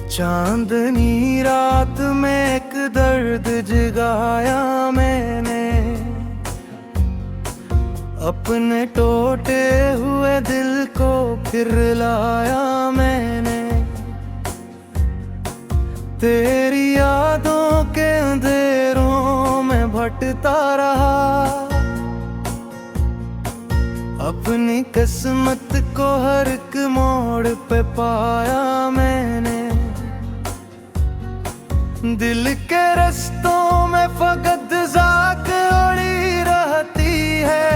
चांदनी रात में एक दर्द जगाया मैंने, अपने टूटे हुए दिल को फिर लाया मैंने। तेरी यादों के अंधेरों में भटकता रहा, अपनी किस्मत को हर एक मोड़ पे पाया मैंने। दिल के रस्तों में फकत ज़ाक उड़ी रहती है,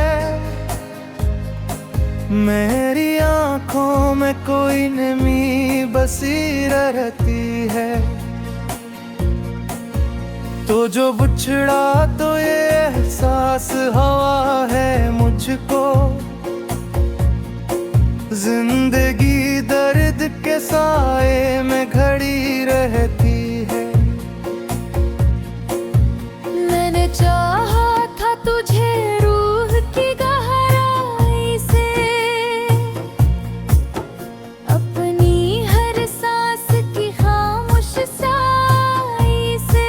मेरी आंखों में कोई नमी बसी रहती है। तो जो बिछड़ा तो ये एहसास हवा है मुझको, जिंदगी दर्द के साए में खड़ी रहती है। मैंने चाहा था तुझे रूह की गहराई से, अपनी हर सांस की खामोश साई से।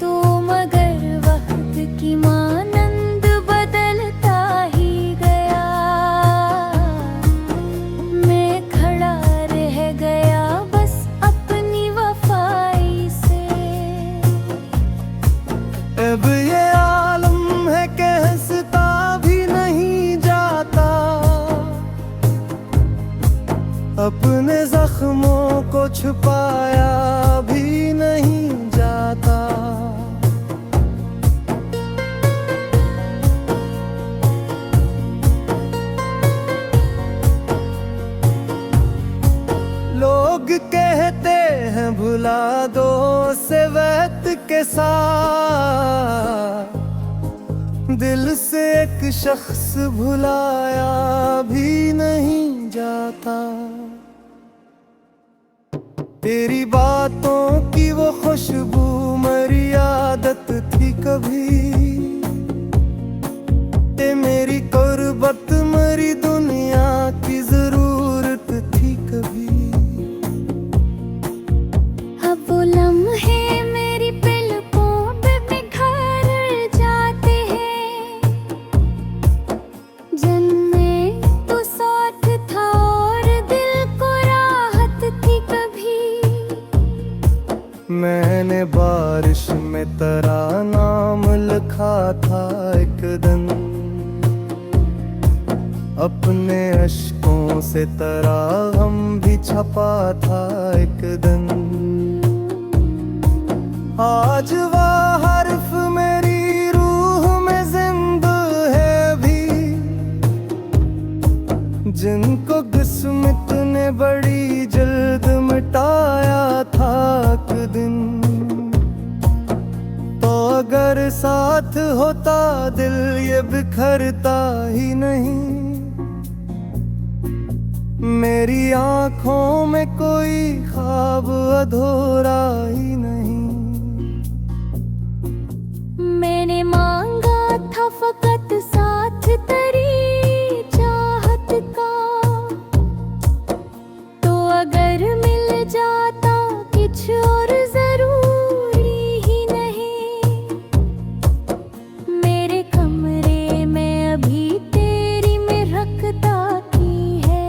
तो मगर वक्त की मानंद बदलता ही गया, मैं खड़ा रह गया बस अपनी वफाई से। अब ये आलम है कि हंसता भी नहीं जाता, अपने जख्मों को छुपाया भी नहीं जाता। लोग कहते हैं भुला दो से वक्त के साथ, दिल से एक शख्स भुलाया भी नहीं जाता। तेरी बातों की वो खुशबू मेरी आदत थी कभी, ते मेरी कुर्बत मेरी दुनिया की जरूरत थी कभी। अब वो लम्हे मेरी पलकों पे बिखर जाते हैं, जिनमें तू साथ था और दिल को राहत थी कभी। मैंने बारिश में तेरा नाम लिखा था एक दिन, अपने अश्कों से तेरा हम भी छपा था एक दिन। आज वह हर्फ मेरी रूह में जिंदा है भी, जिनको किस्मत ने बड़ी जल्द मिटाया था एक दिन। तो अगर साथ होता दिल ये बिखरता ही नहीं, मेरी आंखों में कोई ख्वाब अधूरा ही नहीं। मैंने मांगा था फकत साथ तेरी चाहत का, तो अगर मिल जाता कुछ और जरूरी ही नहीं। मेरे कमरे में अभी तेरी में रखता की है,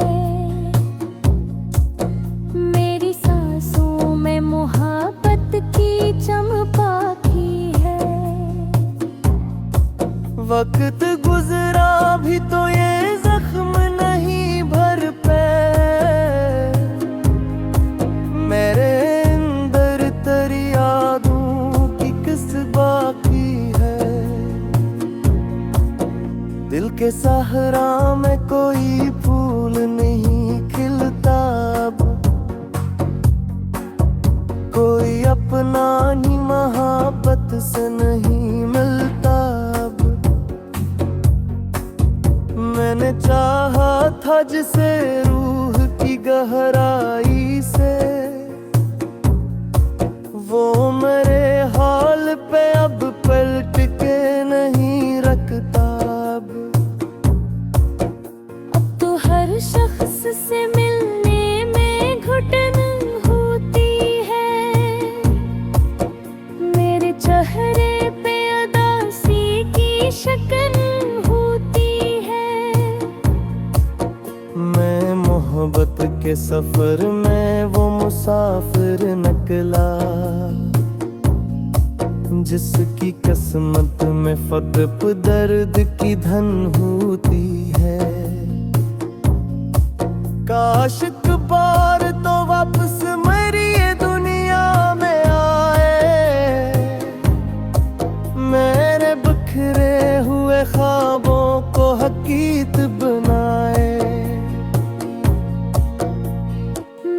मेरी सांसों में मोहब्बत की चमका की है। वक्त गुजरा भी तो ये जख्म नहीं भर पे, मेरे अंदर तेरी यादों की किस बाकी है। दिल के सहरा में कोई फूल नहीं खिलता अब, कोई अपना ही मोहब्बत से नहीं मिलता अब। मैंने चाहा था जिसे रूह की गहराई से, वो मेरे हाल पे अब पलट के नहीं रखता। अब तो हर शख्स से मिलने में घुटन होती है, मेरे चेहरे पे उदासी की शकन होती है। मैं मोहब्बत के सफर में वो मुसाफिर निकला, जिसकी किस्मत में फकत दर्द की धन होती है। काश एक बार तो वापस मेरी ये दुनिया में आए, मेरे बिखरे हुए ख्वाबों को हकीकत बनाए।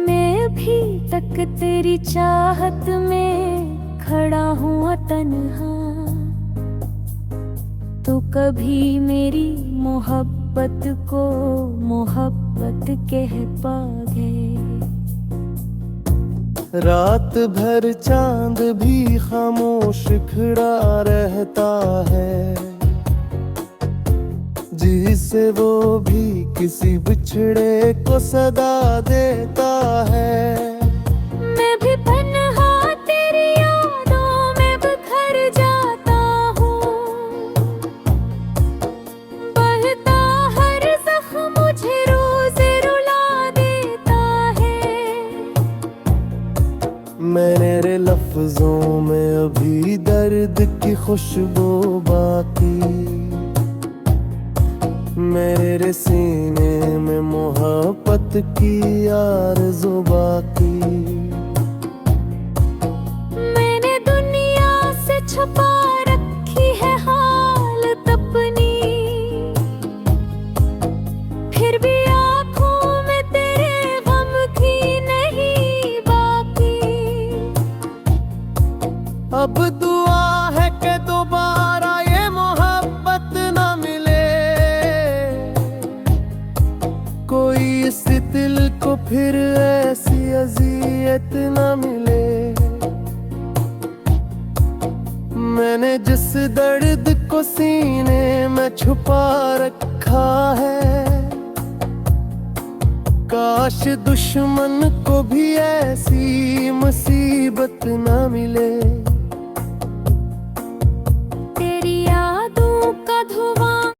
मैं भी तक तेरी चाहत में खड़ा हूँ तन्हा, तो कभी मेरी मोहब्बत को मोहब्बत कह पागे। रात भर चांद भी खामोश खड़ा रहता है, जिसे वो भी किसी बिछड़े को सदा देता है। मैं भी तन्हा तेरी यादों में बिखर जाता हूँ, बहता हर जख्म मुझे रोज रुला देता है। मेरे लफ्जों में अभी दर्द की खुशबू बाकी, मेरे सीने में मोहब्बत की आरज़ू बाकी। मैंने दुनिया से छुपा रखी है हालत अपनी, फिर भी आँखों में तेरे गम की नहीं बाकी। अब दुआ है कि दोबारा ये मोहब्बत ना मिले, कोई इस दिल को फिर ऐसी अज़ियत ना मिले। मैंने जिस दर्द को सीने में छुपा रखा है, काश दुश्मन को भी ऐसी मुसीबत ना मिले। तेरी यादों का धुआं